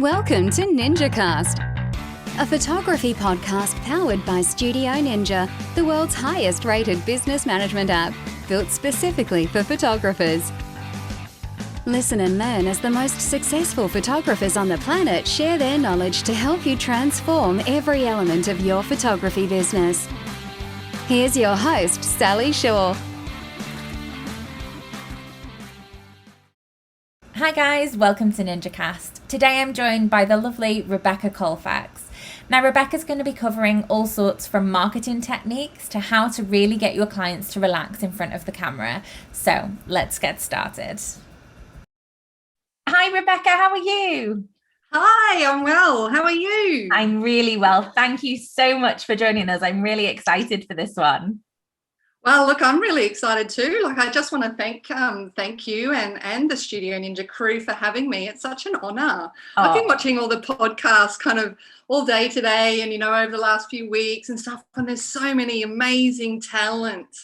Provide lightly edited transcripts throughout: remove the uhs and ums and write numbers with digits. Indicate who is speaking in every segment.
Speaker 1: Welcome to NinjaCast, a photography podcast powered by Studio Ninja, the world's highest-rated business management app, built specifically for photographers. Listen and learn as the most successful photographers on the planet share their knowledge to help you transform every element of your photography business. Here's your host, Sally Shaw.
Speaker 2: Hi guys, welcome to NinjaCast. Today I'm joined by the lovely Rebecca Colefax. Now Rebecca's going to be covering all sorts from marketing techniques to how to really get your clients to relax in front of the camera. So let's get started. Hi Rebecca, how are you?
Speaker 3: Hi, I'm well. How are you?
Speaker 2: I'm really well. Thank you so much for joining us. I'm really excited for this one.
Speaker 3: Well, look, I'm really excited too. I just want to thank you and the Studio Ninja crew for having me. It's such an honor. I've been watching all the podcasts kind of all day today and, over the last few weeks and stuff. And there's so many amazing talent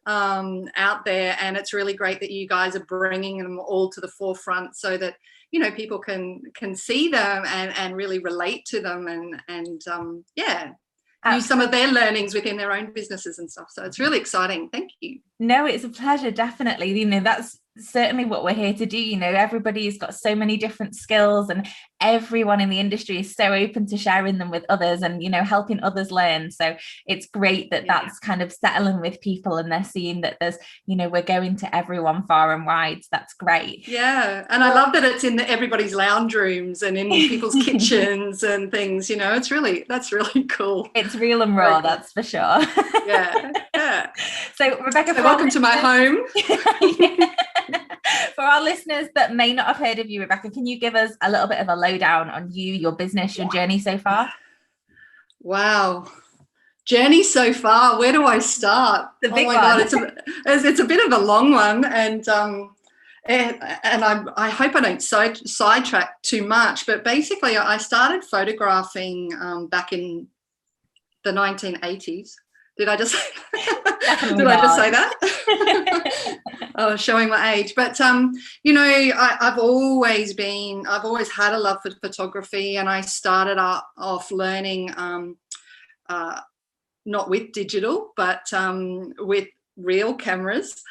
Speaker 3: out there. And it's really great that you guys are bringing them all to the forefront so that, people can see them and really relate to them and use some of their learnings within their own businesses and stuff. So it's really exciting. Thank you.
Speaker 2: No, it's a pleasure, definitely. That's certainly what we're here to do. Everybody's got so many different skills and everyone in the industry is so open to sharing them with others and, helping others learn. So it's great that that's kind of settling with people and they're seeing that there's, we're going to everyone far and wide. So that's great.
Speaker 3: Yeah. And I love that it's in everybody's lounge rooms and in people's kitchens and things, that's really cool.
Speaker 2: It's real and raw, that's for sure.
Speaker 3: Yeah.
Speaker 2: So Rebecca,
Speaker 3: welcome to my home.
Speaker 2: For our listeners that may not have heard of you, Rebecca, can you give us a little bit of a lowdown on you, your business, your journey so far?
Speaker 3: Wow. Journey so far. Where do I start? God, it's a bit of a long one, and I hope I don't sidetrack too much. But basically, I started photographing back in the 1980s. Did I just say that? Oh, showing my age. But I've always had a love for photography, and I started off learning not with digital, but with real cameras,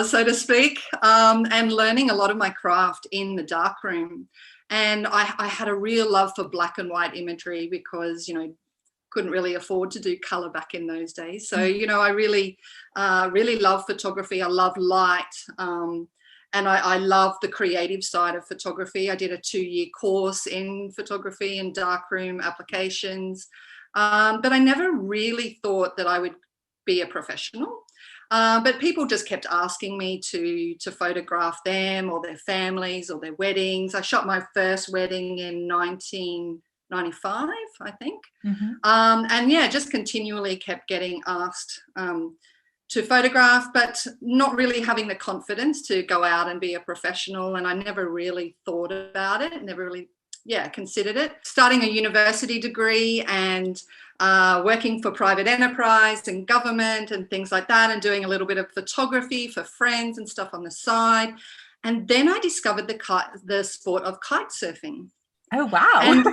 Speaker 3: so to speak, and learning a lot of my craft in the darkroom. And I had a real love for black and white imagery because couldn't really afford to do color back in those days. So, I really love photography. I love light. And I love the creative side of photography. I did a 2-year course in photography and darkroom applications. But I never really thought that I would be a professional. But people just kept asking me to photograph them or their families or their weddings. I shot my first wedding in 1995, I think. And just continually kept getting asked to photograph, but not really having the confidence to go out and be a professional. And I never really thought about it, never really considered it. Starting a university degree and working for private enterprise and government and things like that, and doing a little bit of photography for friends and stuff on the side. And then I discovered the sport of kite surfing.
Speaker 2: Oh, wow.
Speaker 3: And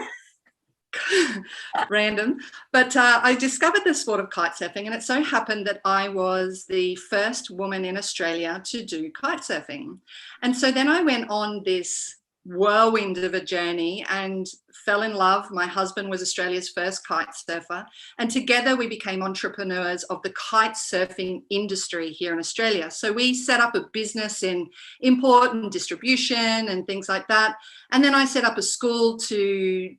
Speaker 3: random, but I discovered the sport of kite surfing, and it so happened that I was the first woman in Australia to do kite surfing. And so then I went on this whirlwind of a journey and fell in love. My husband was Australia's first kite surfer, and together we became entrepreneurs of the kite surfing industry here in Australia. So we set up a business in import and distribution and things like that. And then I set up a school to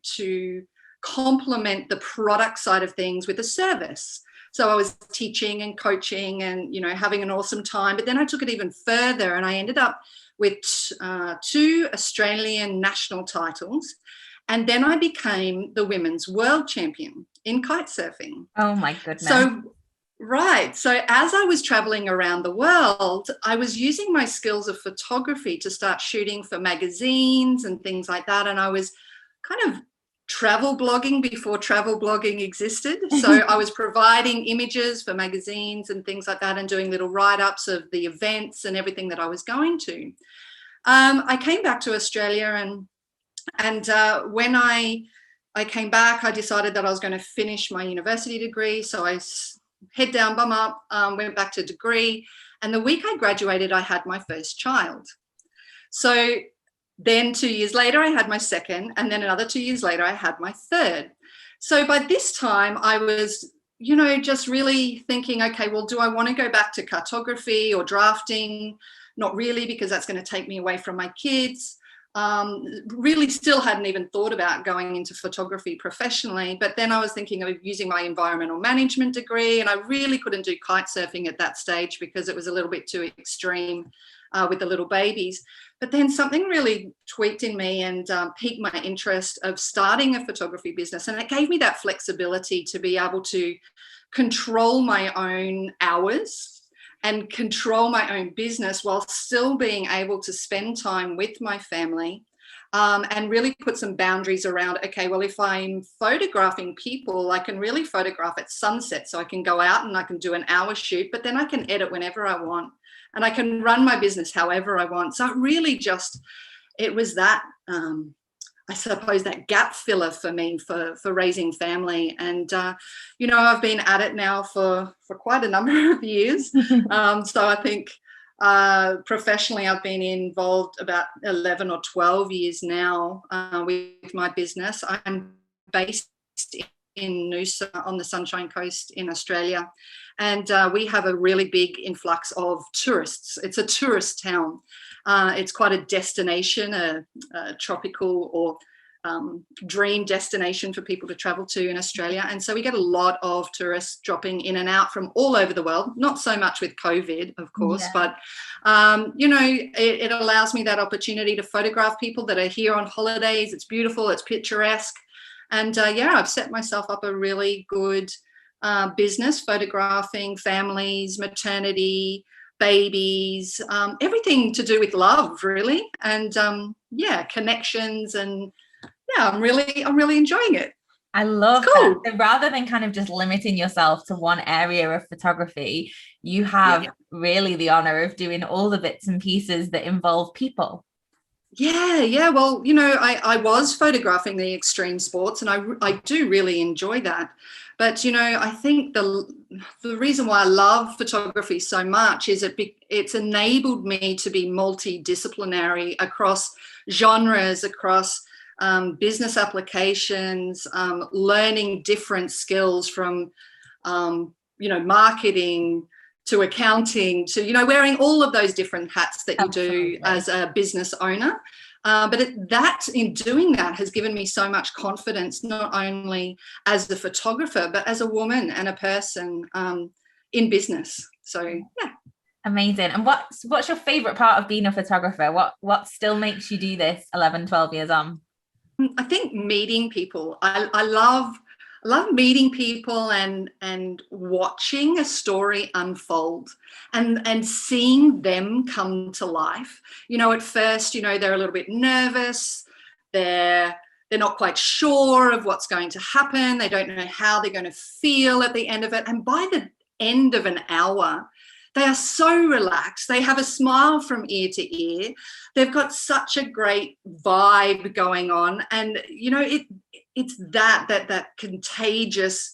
Speaker 3: complement the product side of things with a service. So I was teaching and coaching and, having an awesome time. But then I took it even further and I ended up with 2 Australian national titles. And then I became the women's world champion in kite surfing.
Speaker 2: Oh, my goodness.
Speaker 3: So as I was traveling around the world, I was using my skills of photography to start shooting for magazines and things like that. And I was kind of travel blogging before travel blogging existed. So I was providing images for magazines and things like that and doing little write-ups of the events and everything that I was going to. I came back to Australia and And when I came back, I decided that I was going to finish my university degree. So I head down, bum up, went back to degree. And the week I graduated, I had my first child. So then 2 years later, I had my second. And then another 2 years later, I had my third. So by this time, I was, just really thinking, okay, well, do I want to go back to cartography or drafting? Not really, because that's going to take me away from my kids. Really still hadn't even thought about going into photography professionally. But then I was thinking of using my environmental management degree, and I really couldn't do kite surfing at that stage because it was a little bit too extreme with the little babies. But then something really tweaked in me and piqued my interest of starting a photography business. And it gave me that flexibility to be able to control my own hours and control my own business while still being able to spend time with my family, and really put some boundaries around, okay, well, if I'm photographing people, I can really photograph at sunset. So I can go out and I can do an hour shoot, but then I can edit whenever I want and I can run my business however I want. So it really it was that, I suppose, that gap filler for me for raising family. And, I've been at it now for quite a number of years. So I think professionally, I've been involved about 11 or 12 years now with my business. I'm based in Noosa on the Sunshine Coast in Australia. And we have a really big influx of tourists. It's a tourist town. It's quite a destination, a tropical or dream destination for people to travel to in Australia. And so we get a lot of tourists dropping in and out from all over the world, not so much with COVID, of course, but, it allows me that opportunity to photograph people that are here on holidays. It's beautiful, it's picturesque. And I've set myself up a really good business photographing families, maternity, babies, everything to do with love, really. And connections, and I'm really enjoying it.
Speaker 2: I love
Speaker 3: cool.
Speaker 2: that. So rather than kind of just limiting yourself to one area of photography, you have really the honor of doing all the bits and pieces that involve people.
Speaker 3: Yeah. Well, I was photographing the extreme sports, and I do really enjoy that. But, I think the reason why I love photography so much is it's enabled me to be multidisciplinary across genres, across business applications, learning different skills from, marketing to accounting to, wearing all of those different hats that you do as a business owner. But in doing that has given me so much confidence, not only as the photographer, but as a woman and a person in business. So, yeah.
Speaker 2: Amazing. And what's your favorite part of being a photographer? What still makes you do this 11, 12 years on?
Speaker 3: I think meeting people. I love meeting people and watching a story unfold and seeing them come to life. At first, they're a little bit nervous. They're not quite sure of what's going to happen. They don't know how they're going to feel at the end of it. And by the end of an hour, they are so relaxed. They have a smile from ear to ear. They've got such a great vibe going on. And, it's that contagious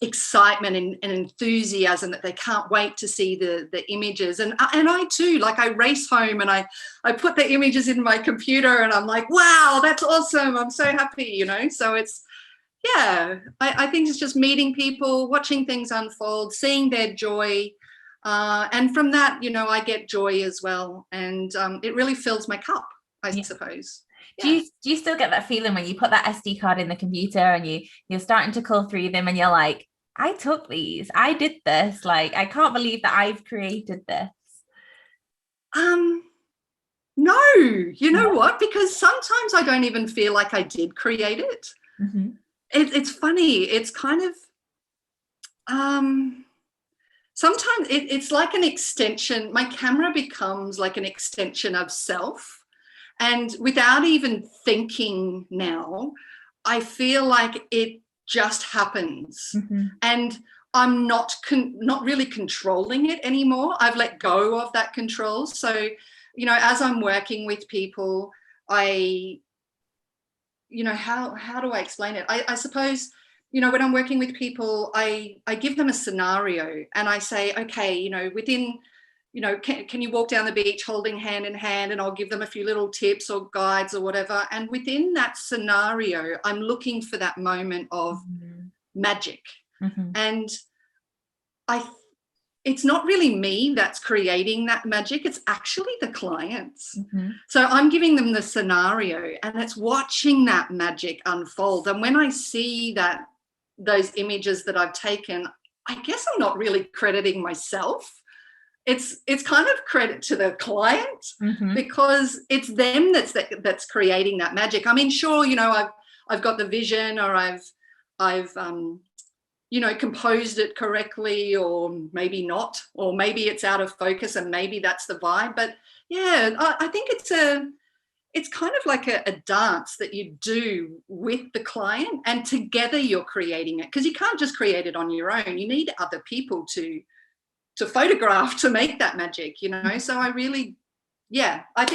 Speaker 3: excitement and enthusiasm that they can't wait to see the images. And I too, like, I race home and I put the images in my computer and I'm like, wow, that's awesome. I'm so happy, So it's, I think it's just meeting people, watching things unfold, seeing their joy. And from that, I get joy as well. And it really fills my cup, I suppose.
Speaker 2: Yeah. Do you still get that feeling when you put that SD card in the computer and you're starting to cull through them and you're like, I took these, I did this, like, I can't believe that I've created this?
Speaker 3: No, you know what? Because sometimes I don't even feel like I did create it.
Speaker 2: Mm-hmm.
Speaker 3: It's funny. It's kind of, sometimes it's like an extension. My camera becomes like an extension of self. And without even thinking now, I feel like it just happens.
Speaker 2: Mm-hmm.
Speaker 3: And I'm not really controlling it anymore. I've let go of that control. So, as I'm working with people, I how do I explain it? I suppose, when I'm working with people, I give them a scenario and I say, okay, within, can you walk down the beach holding hand in hand? And I'll give them a few little tips or guides or whatever. And within that scenario, I'm looking for that moment of magic. And it's not really me that's creating that magic. It's actually the clients. So I'm giving them the scenario and it's watching that magic unfold. And when I see those images that I've taken, I guess I'm not really crediting myself. It's kind of credit to the client because it's them that's creating that magic. I mean, sure, I've got the vision, or I've composed it correctly, or maybe not, or maybe it's out of focus and maybe that's the vibe. But yeah, I think it's kind of like a dance that you do with the client, and together you're creating it, because you can't just create it on your own. You need other people to photograph to make that magic, So I think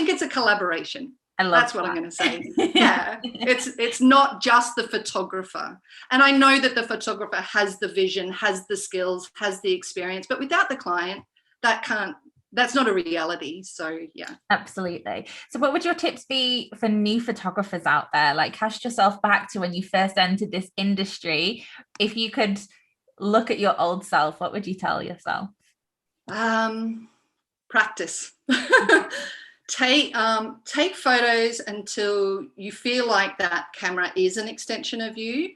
Speaker 3: it's a collaboration. That's what I'm going to say. Yeah, it's not just the photographer. And I know that the photographer has the vision, has the skills, has the experience, but without the client, that's not a reality. So yeah.
Speaker 2: Absolutely. So what would your tips be for new photographers out there? Like, cast yourself back to when you first entered this industry. If you could look at your old self, what would you tell yourself?
Speaker 3: Practice. Take photos until you feel like that camera is an extension of you,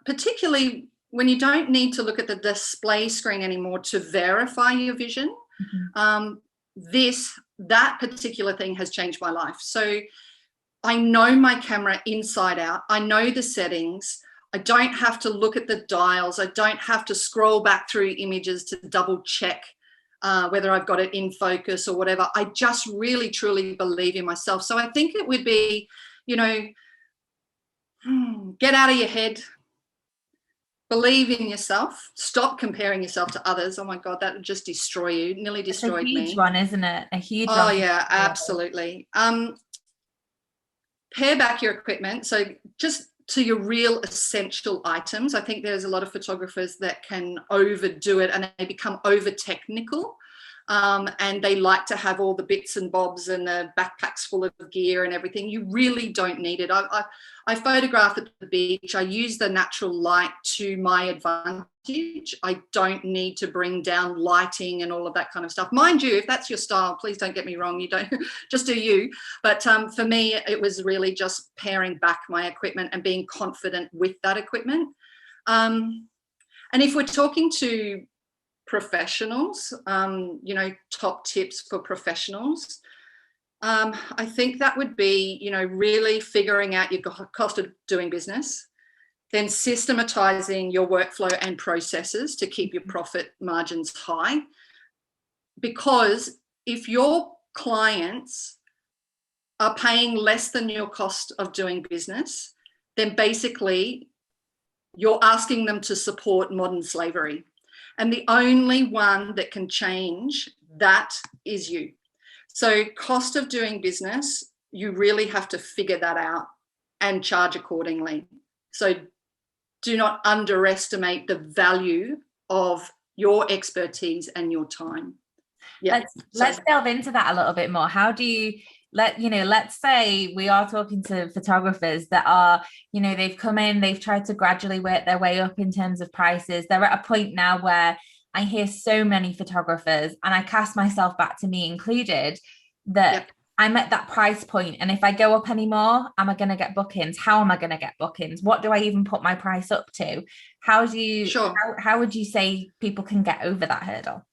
Speaker 3: particularly when you don't need to look at the display screen anymore to verify your vision. That particular thing has changed my life. So I know my camera inside out. I know the settings. I don't have to look at the dials. I don't have to scroll back through images to double check whether I've got it in focus or whatever. I just really, truly believe in myself. So I think it would be, get out of your head, believe in yourself, stop comparing yourself to others. Oh my God, that would just destroy you, nearly destroyed me.
Speaker 2: It's a huge one, isn't it? A huge one.
Speaker 3: Oh yeah, absolutely. Pare back your equipment. So just to your real essential items. I think there's a lot of photographers that can overdo it and they become over technical, and they like to have all the bits and bobs and the backpacks full of gear and everything. You really don't need it. I photograph at the beach. I use the natural light to my advantage. I don't need to bring down lighting and all of that kind of stuff. Mind you, if that's your style, please don't get me wrong. You don't just do you. But for me, it was really just paring back my equipment and being confident with that equipment. And if we're talking to professionals, top tips for professionals, I think that would be, really figuring out your cost of doing business, then systematizing your workflow and processes to keep your profit margins high. Because if your clients are paying less than your cost of doing business, then basically you're asking them to support modern slavery. And the only one that can change that is you. So cost of doing business, you really have to figure that out and charge accordingly. So do not underestimate the value of your expertise and your time. Yeah.
Speaker 2: Let's delve into that a little bit more. How do you let's say we are talking to photographers that are, they've come in, they've tried to gradually work their way up in terms of prices. They're at a point now where I hear so many photographers, and I cast myself back to me included, that I'm at that price point, and if I go up anymore, am I going to get bookings? How am I going to get bookings? What do I even put my price up to? How would you say people can get over that hurdle?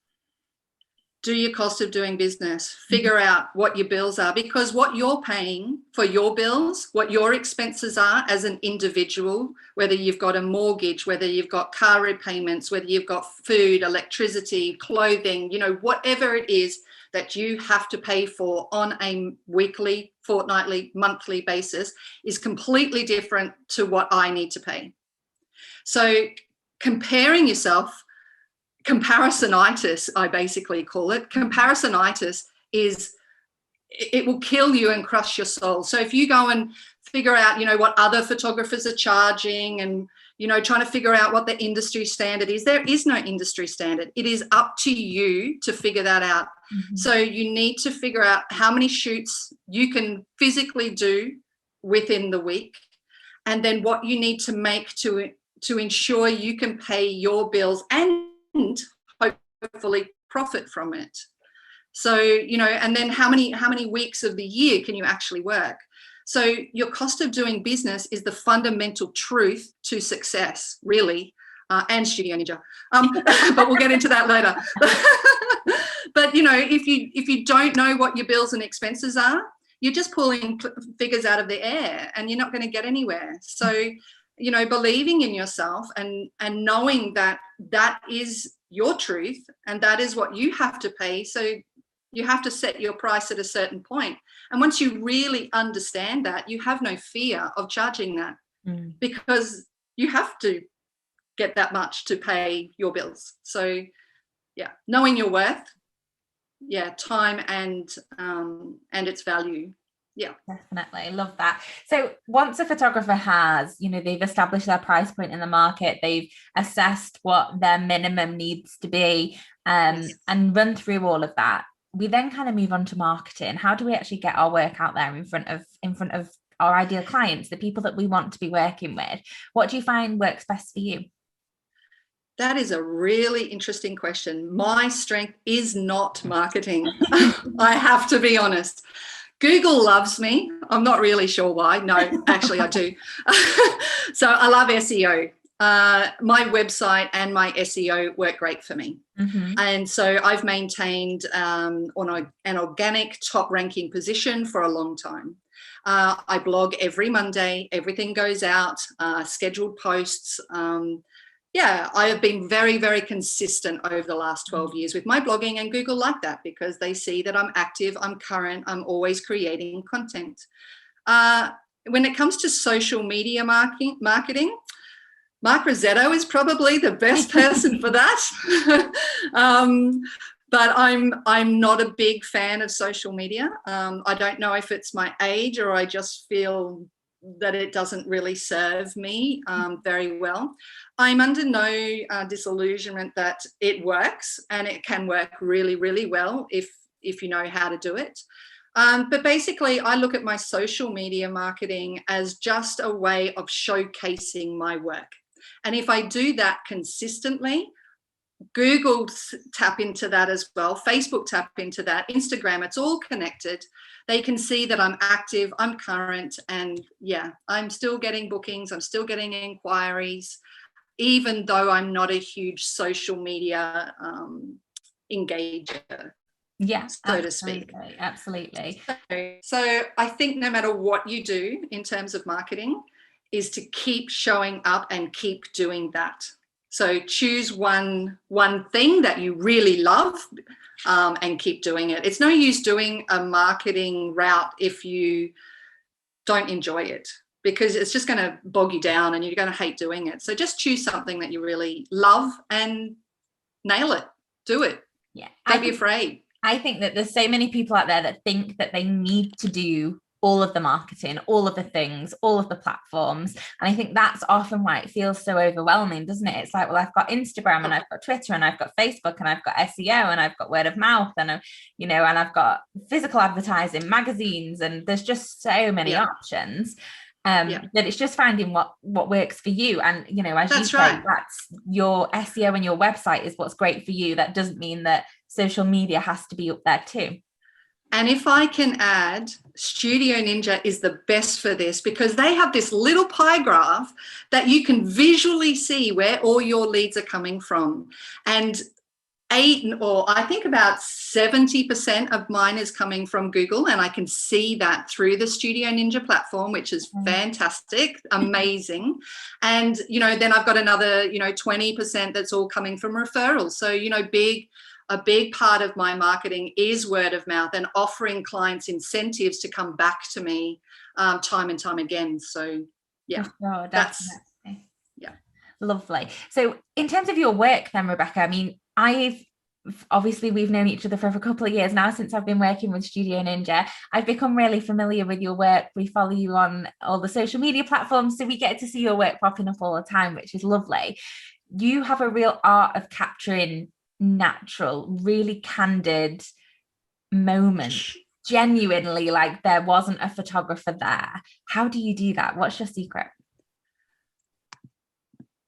Speaker 3: Do your cost of doing business, figure out what your bills are, because what you're paying for your bills, what your expenses are as an individual, whether you've got a mortgage, whether you've got car repayments, whether you've got food, electricity, clothing, whatever it is that you have to pay for on a weekly, fortnightly, monthly basis is completely different to what I need to pay. So comparing yourself, comparisonitis, I basically call it. Comparisonitis is it will kill you and crush your soul. So if you go and figure out, what other photographers are charging and, trying to figure out what the industry standard is, there is no industry standard. It is up to you to figure that out.
Speaker 2: Mm-hmm.
Speaker 3: So you need to figure out how many shoots you can physically do within the week, and then what you need to make to ensure you can pay your bills and hopefully profit from it. So, and then how many weeks of the year can you actually work? So your cost of doing business is the fundamental truth to success, really, and Studio Ninja. But we'll get into that later. But, if you don't know what your bills and expenses are, you're just pulling figures out of the air and you're not going to get anywhere. So, believing in yourself and knowing that is your truth and that is what you have to pay. So you have to set your price at a certain point. And once you really understand that, you have no fear of charging that because you have to get that much to pay your bills. So, yeah, knowing your worth, time and its value. Yeah,
Speaker 2: definitely. Love that. So once a photographer has, they've established their price point in the market, they've assessed what their minimum needs to be, and run through all of that, we then kind of move on to marketing. How do we actually get our work out there in front of our ideal clients, the people that we want to be working with? What do you find works best for you?
Speaker 3: That is a really interesting question. My strength is not marketing. I have to be honest. Google loves me. I'm not really sure why. No, actually I do. So I love SEO. My website and my SEO work great for me.
Speaker 2: Mm-hmm.
Speaker 3: And so I've maintained on an organic top ranking position for a long time. I blog every Monday. Everything goes out, scheduled posts. I have been very, very consistent over the last 12 years with my blogging, and Google like that because they see that I'm active, I'm current, I'm always creating content. When it comes to social media marketing, Mark Rosetto is probably the best person for that. But I'm not a big fan of social media. I don't know if it's my age or I just feel that it doesn't really serve me very well. I'm under no disillusionment that it works, and it can work really, really well if you know how to do it. But basically, I look at my social media marketing as just a way of showcasing my work. And if I do that consistently, Google tap into that as well, Facebook tap into that, Instagram, it's all connected. They can see that I'm active, I'm current, and I'm still getting bookings, I'm still getting inquiries, even though I'm not a huge social media engager.
Speaker 2: Yes,
Speaker 3: so to speak.
Speaker 2: Absolutely.
Speaker 3: So I think no matter what you do in terms of marketing is to keep showing up and keep doing that. So choose one thing that you really love and keep doing it. It's no use doing a marketing route if you don't enjoy it, because it's just going to bog you down and you're going to hate doing it. So just choose something that you really love and nail it. Do it.
Speaker 2: Yeah.
Speaker 3: Don't be afraid.
Speaker 2: I think that there's so many people out there that think that they need to do all of the marketing, all of the things, all of the platforms. And I think that's often why it feels so overwhelming, doesn't it? It's like, well, I've got Instagram and I've got Twitter and I've got Facebook and I've got SEO and I've got word of mouth and, and I've got physical advertising, magazines, and there's just so many options. That it's just finding what works for you. And, as you say, that's your SEO and your website is what's great for you. That doesn't mean that social media has to be up there too.
Speaker 3: And if I can add, Studio Ninja is the best for this because they have this little pie graph that you can visually see where all your leads are coming from. And I think about 70% of mine is coming from Google, and I can see that through the Studio Ninja platform, which is fantastic, amazing. And, then I've got another, 20% that's all coming from referrals. So, a big part of my marketing is word of mouth and offering clients incentives to come back to me time and time again. So, that's
Speaker 2: lovely. So in terms of your work then, Rebecca, I mean, I've obviously we've known each other for a couple of years now since I've been working with Studio Ninja. I've become really familiar with your work. We follow you on all the social media platforms, so we get to see your work popping up all the time, which is lovely. You have a real art of capturing natural, really candid moments, genuinely like there wasn't a photographer there. How do you do that? What's your secret?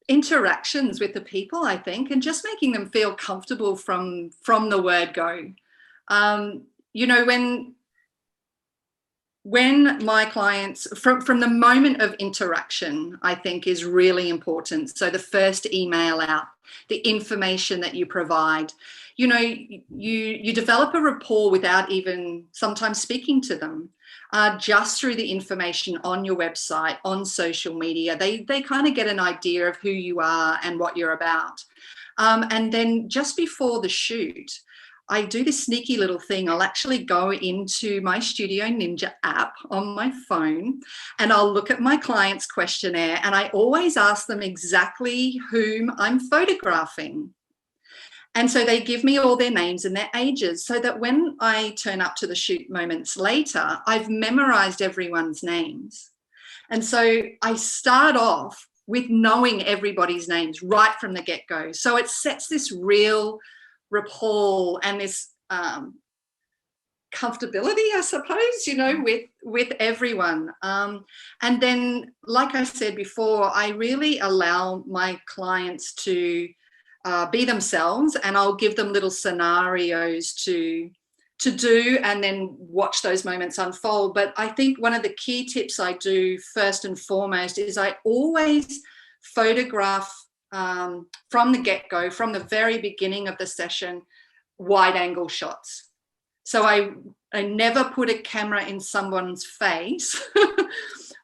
Speaker 3: Interactions with the people, I think, and just making them feel comfortable from the word go. You know, when my clients, from the moment of interaction, I think is really important. So the first email out, the information that you provide, you know, you develop a rapport without even sometimes speaking to them. Just through the information on your website, on social media, they kind of get an idea of who you are and what you're about. And then just before the shoot, I do this sneaky little thing. I'll actually go into my Studio Ninja app on my phone and I'll look at my client's questionnaire, and I always ask them exactly whom I'm photographing. And so they give me all their names and their ages, so that when I turn up to the shoot moments later, I've memorized everyone's names. And so I start off with knowing everybody's names right from the get-go. So it sets this real rapport and this comfortability, I suppose, you know, with everyone. And then, like I said before, I really allow my clients to be themselves, and I'll give them little scenarios to do and then watch those moments unfold. But I think one of the key tips I do first and foremost is I always photograph from the get-go, from the very beginning of the session, wide angle shots. So I never put a camera in someone's face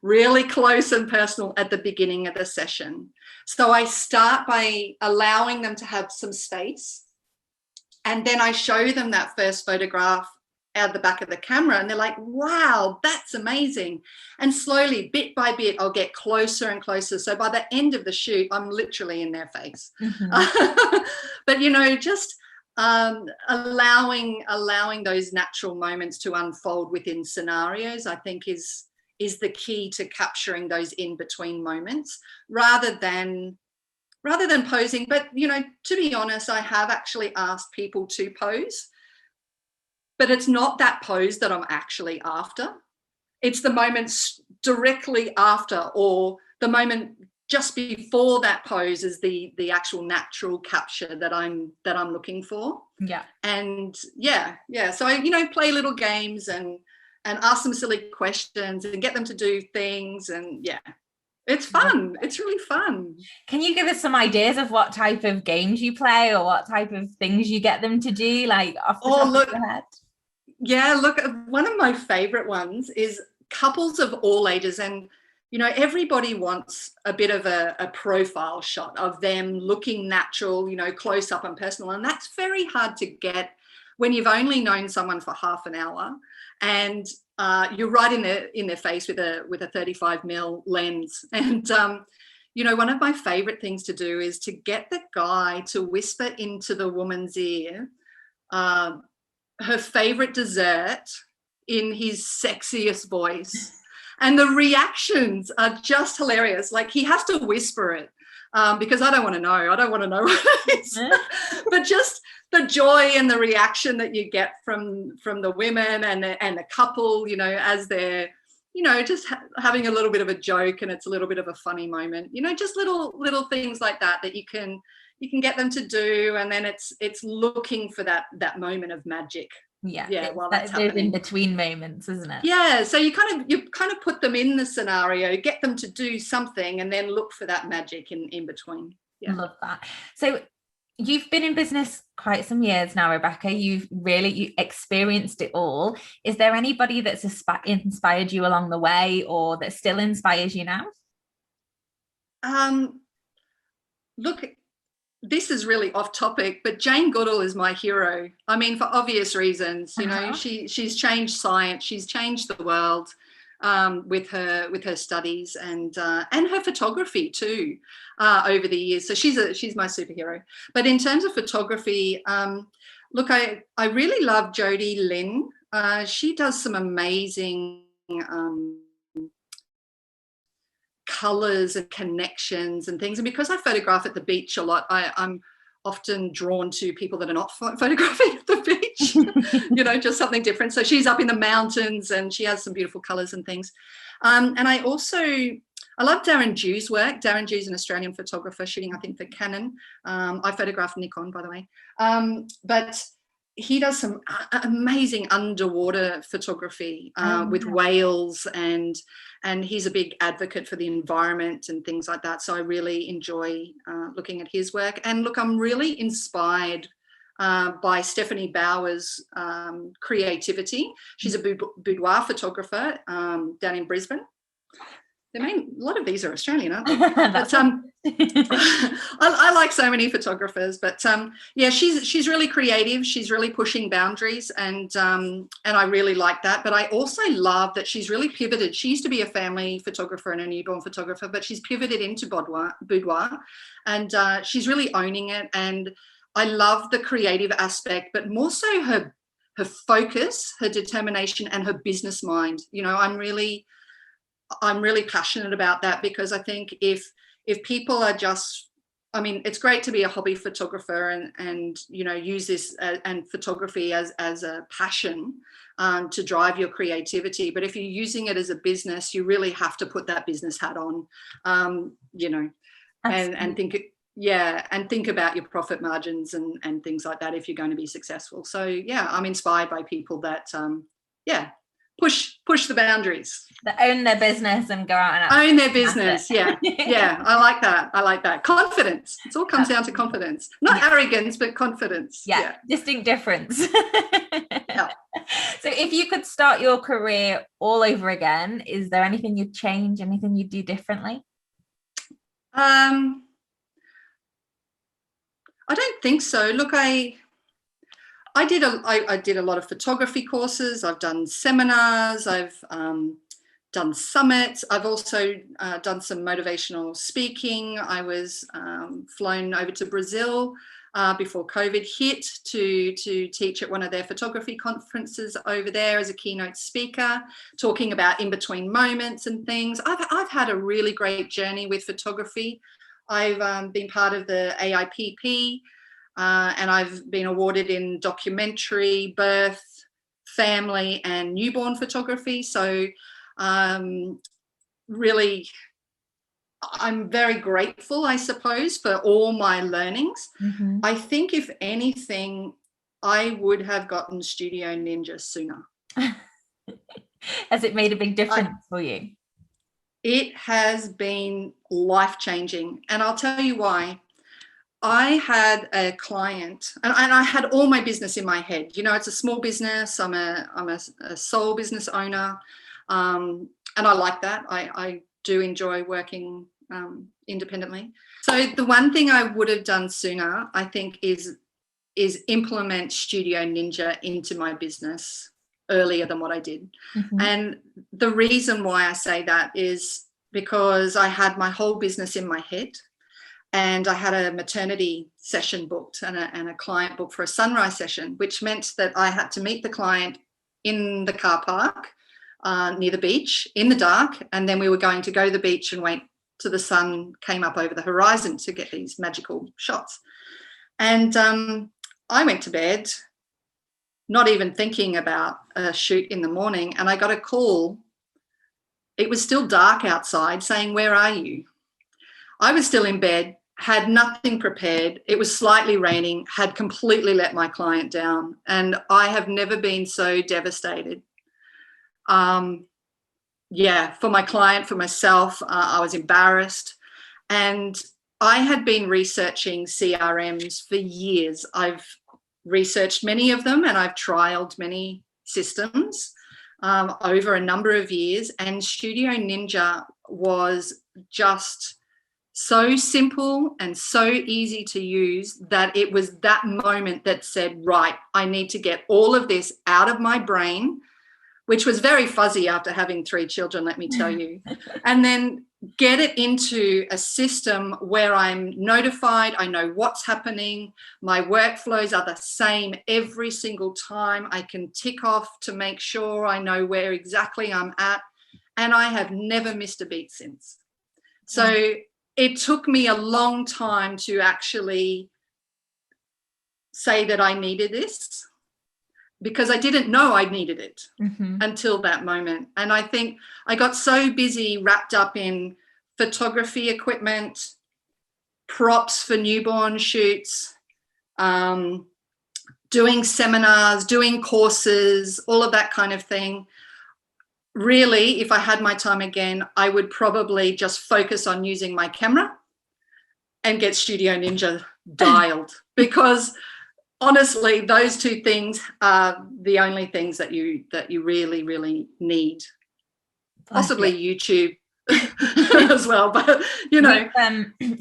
Speaker 3: really close and personal at the beginning of the session. So I start by allowing them to have some space, and then I show them that first photograph out the back of the camera, and they're like, wow, that's amazing. And slowly, bit by bit, I'll get closer and closer. So by the end of the shoot, I'm literally in their face. Mm-hmm. But, you know, just allowing those natural moments to unfold within scenarios, I think is the key to capturing those in-between moments rather than posing. But, you know, to be honest, I have actually asked people to pose, but it's not that pose that I'm actually after. It's the moments directly after, or the moment just before that pose is the actual natural capture that I'm looking for.
Speaker 2: Yeah.
Speaker 3: And yeah. So I, you know, play little games and ask them silly questions and get them to do things, and yeah, it's fun. It's really fun.
Speaker 2: Can you give us some ideas of what type of games you play or what type of things you get them to do, like off the top of your head?
Speaker 3: Yeah, look, one of my favorite ones is couples of all ages. And, you know, everybody wants a bit of a profile shot of them looking natural, you know, close up and personal. And that's very hard to get when you've only known someone for half an hour and you're right in their face with a 35mm lens. And, you know, one of my favorite things to do is to get the guy to whisper into the woman's ear her favorite dessert in his sexiest voice. And the reactions are just hilarious. Like, he has to whisper it because I don't want to know. I don't want to know what it is. But just the joy and the reaction that you get from the women and the couple, you know, as they're, you know, just having a little bit of a joke and it's a little bit of a funny moment, you know, just little things like that you can get them to do, and then it's looking for that moment of magic.
Speaker 2: Yeah, while that's happening. In between moments, isn't it?
Speaker 3: Yeah, so you kind of put them in the scenario, get them to do something, and then look for that magic in between. Yeah.
Speaker 2: Love that. So you've been in business quite some years now, Rebecca. You experienced it all. Is there anybody that's inspired you along the way, or that still inspires you now?
Speaker 3: Look, this is really off topic, but Jane Goodall is my hero. I mean, for obvious reasons, you know, she's changed science, she's changed the world. with her studies and her photography too over the years. So she's my superhero. But in terms of photography, look, I really love Jodie Lynn. She does some amazing colors and connections and things. And because I photograph at the beach a lot, I'm often drawn to people that are not photographing at the beach, just something different. So she's up in the mountains and she has some beautiful colors and things. And I love Darren Dew's work. Darren Dew's an Australian photographer shooting, I think, for Canon. I photographed Nikon, by the way. But he does some amazing underwater photography with whales, and he's a big advocate for the environment and things like that. So I really enjoy looking at his work. And look, I'm really inspired by Stephanie Bauer's creativity. She's a boudoir photographer down in Brisbane. A lot of these are Australian, aren't they? But I like so many photographers, but she's really creative. She's really pushing boundaries, and I really like that. But I also love that she's really pivoted. She used to be a family photographer and a newborn photographer, but she's pivoted into boudoir, and she's really owning it. And I love the creative aspect, but more so her focus, her determination, and her business mind. I'm really passionate about that, because I think if people are just, it's great to be a hobby photographer and use this and photography as a passion to drive your creativity. But if you're using it as a business, you really have to put that business hat on, and think about your profit margins and things like that if you're going to be successful. So I'm inspired by people that push the boundaries,
Speaker 2: that own their business and go out and
Speaker 3: own their business. I like that confidence. It all comes down to confidence, not arrogance, but confidence.
Speaker 2: Distinct difference. So if you could start your career all over again, is there anything you'd change, anything you'd do differently?
Speaker 3: I don't think so. Look, I did a lot of photography courses. I've done seminars. I've done summits. I've also done some motivational speaking. I was flown over to Brazil before COVID hit to teach at one of their photography conferences over there as a keynote speaker, talking about in-between moments and things. I've had a really great journey with photography. I've been part of the AIPP. And I've been awarded in documentary, birth, family, and newborn photography. So really, I'm very grateful, I suppose, for all my learnings. Mm-hmm. I think, if anything, I would have gotten Studio Ninja sooner.
Speaker 2: Has it made a big difference for you?
Speaker 3: It has been life-changing. And I'll tell you why. I had a client, and I had all my business in my head. It's a small business. I'm a sole business owner, and I like that. I do enjoy working independently. So the one thing I would have done sooner, I think, is implement Studio Ninja into my business earlier than what I did. Mm-hmm. And the reason why I say that is because I had my whole business in my head. And I had a maternity session booked and a client booked for a sunrise session, which meant that I had to meet the client in the car park near the beach in the dark. And then we were going to go to the beach and wait till the sun came up over the horizon to get these magical shots. And I went to bed, not even thinking about a shoot in the morning. And I got a call. It was still dark outside, saying, "Where are you?" I was still in bed, had nothing prepared. It was slightly raining, had completely let my client down. And I have never been so devastated. For my client, for myself, I was embarrassed. And I had been researching CRMs for years. I've researched many of them and I've trialed many systems over a number of years. And Studio Ninja was just so simple and so easy to use that it was that moment that said, right, I need to get all of this out of my brain, which was very fuzzy after having 3 children, let me tell you. And then get it into a system where I'm notified, I know what's happening, my workflows are the same every single time. I can tick off to make sure I know where exactly I'm at, and I have never missed a beat since. So it took me a long time to actually say that I needed this, because I didn't know I needed it until that moment. And I think I got so busy wrapped up in photography equipment, props for newborn shoots, doing seminars, doing courses, all of that kind of thing. Really, if I had my time again, I would probably just focus on using my camera and get Studio Ninja dialed, because honestly, those 2 things are the only things that you really, really need. Possibly YouTube as well, but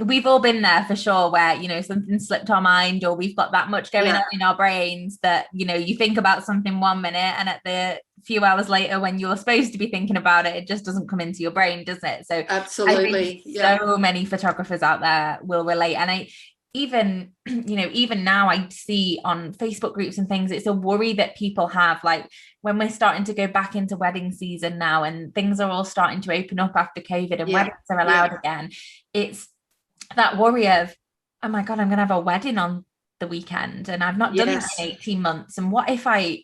Speaker 2: we've all been there for sure, where something slipped our mind, or we've got that much going on in our brains that you think about something 1 minute, and at the few hours later when you're supposed to be thinking about it, it just doesn't come into your brain, does it? So
Speaker 3: absolutely,
Speaker 2: I think so many photographers out there will relate. And even now I see on Facebook groups and things, it's a worry that people have, like when we're starting to go back into wedding season now and things are all starting to open up after COVID and weddings are allowed again. It's that worry of, oh my God, I'm going to have a wedding on the weekend and I've not done that in 18 months. And what if I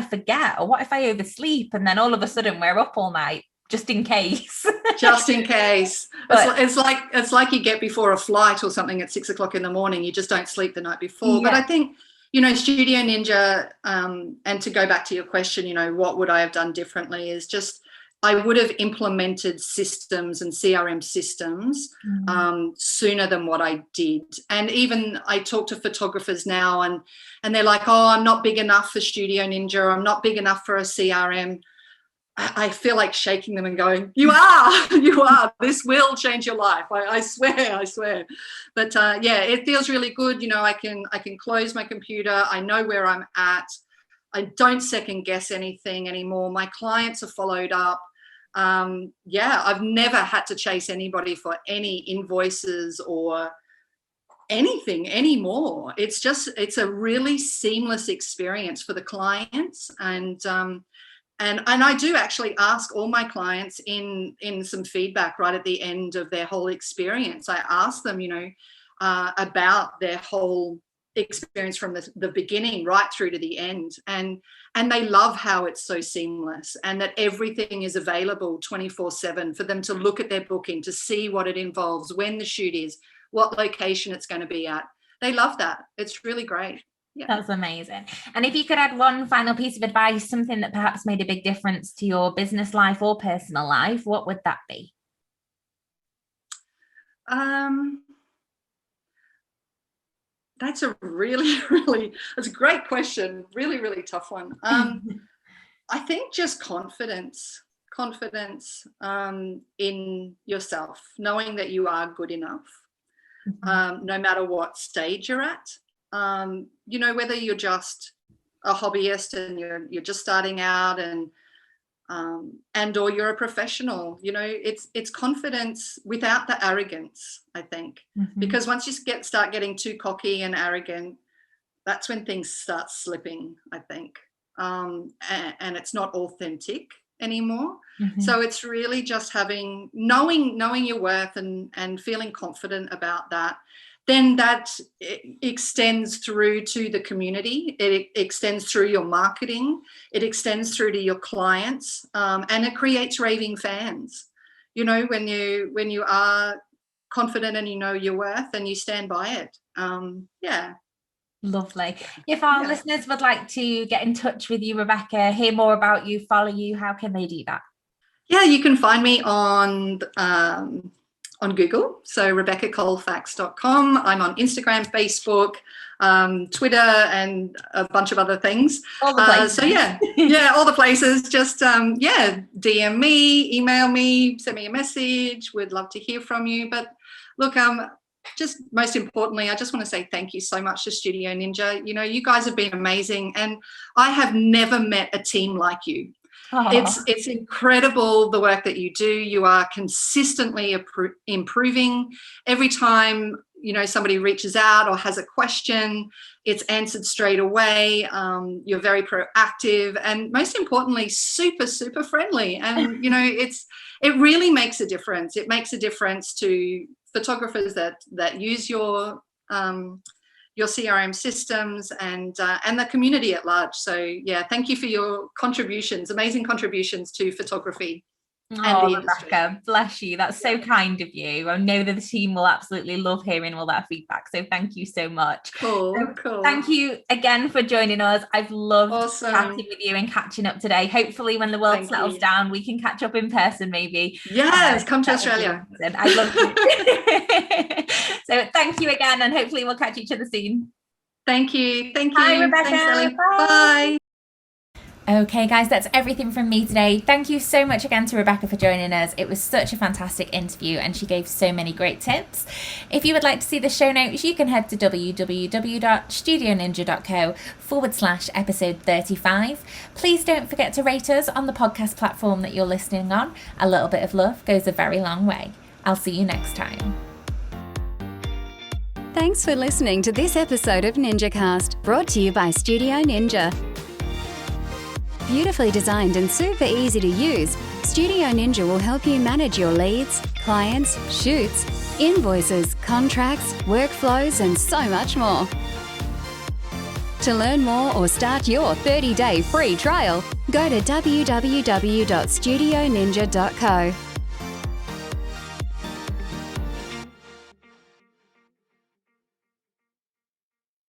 Speaker 2: forget, or what if I oversleep and then all of a sudden we're up all night? Just in case.
Speaker 3: Just in case. It's like you get before a flight or something at 6 o'clock in the morning. You just don't sleep the night before. Yeah. But I think, Studio Ninja, and to go back to your question, what would I have done differently, is just I would have implemented systems and CRM systems sooner than what I did. And even I talk to photographers now and they're like, oh, I'm not big enough for Studio Ninja, or I'm not big enough for a CRM. I feel like shaking them and going, you are, this will change your life. I swear. But it feels really good. I can close my computer. I know where I'm at. I don't second guess anything anymore. My clients are followed up. I've never had to chase anybody for any invoices or anything anymore. It's a really seamless experience for the clients. And I do actually ask all my clients in some feedback right at the end of their whole experience. I ask them, about their whole experience from the beginning right through to the end. And they love how it's so seamless and that everything is available 24/7 for them to look at their booking, to see what it involves, when the shoot is, what location it's going to be at. They love that. It's really great. Yeah.
Speaker 2: That's amazing. And if you could add one final piece of advice, something that perhaps made a big difference to your business life or personal life, what would that be?
Speaker 3: That's a that's a great question. Really, really tough one. I think just confidence in yourself, knowing that you are good enough, no matter what stage you're at. Whether you're just a hobbyist and you're just starting out and or you're a professional, it's confidence without the arrogance, I think, because once you start getting too cocky and arrogant, that's when things start slipping, I think, and it's not authentic anymore. So it's really just knowing your worth and feeling confident about that. Then that extends through to the community. It extends through your marketing. It extends through to your clients, and it creates raving fans. When you are confident and you know your worth and you stand by it.
Speaker 2: Lovely. If our listeners would like to get in touch with you, Rebecca, hear more about you, follow you, how can they do that?
Speaker 3: Yeah, you can find me on Google, so RebeccaColefax.com. I'm on Instagram, Facebook, Twitter, and a bunch of other things.
Speaker 2: All the places.
Speaker 3: All the places. Just DM me, email me, send me a message. We'd love to hear from you. But look, just most importantly, I just want to say thank you so much to Studio Ninja. You guys have been amazing, and I have never met a team like you. It's incredible the work that you do. You are consistently improving. Every time, you know, somebody reaches out or has a question, it's answered straight away. You're very proactive, and most importantly, super, super friendly. And, you know, it really makes a difference. It makes a difference to photographers that use your CRM systems and the community at large. So yeah, thank you for your contributions, amazing contributions to photography.
Speaker 2: Oh, Rebecca, bless you. That's so kind of you. I know that the team will absolutely love hearing all that feedback. So thank you so much.
Speaker 3: Cool.
Speaker 2: Thank you again for joining us. I've loved chatting with you and catching up today. Hopefully when the world settles down, we can catch up in person maybe.
Speaker 3: Yes, come to Australia.
Speaker 2: I'd love to. So thank you again, and hopefully we'll catch each other soon.
Speaker 3: Thank you.
Speaker 2: Bye, Rebecca.
Speaker 3: Thanks, Ellie.
Speaker 2: Bye.
Speaker 4: Okay, guys, that's everything from me today. Thank you so much again to Rebecca for joining us. It was such a fantastic interview and she gave so many great tips. If you would like to see the show notes, you can head to www.studioninja.co/episode 35. Please don't forget to rate us on the podcast platform that you're listening on. A little bit of love goes a very long way. I'll see you next time.
Speaker 1: Thanks for listening to this episode of NinjaCast, brought to you by Studio Ninja. Beautifully designed and super easy to use, Studio Ninja will help you manage your leads, clients, shoots, invoices, contracts, workflows, and so much more. To learn more or start your 30-day free trial, go to www.studioninja.co.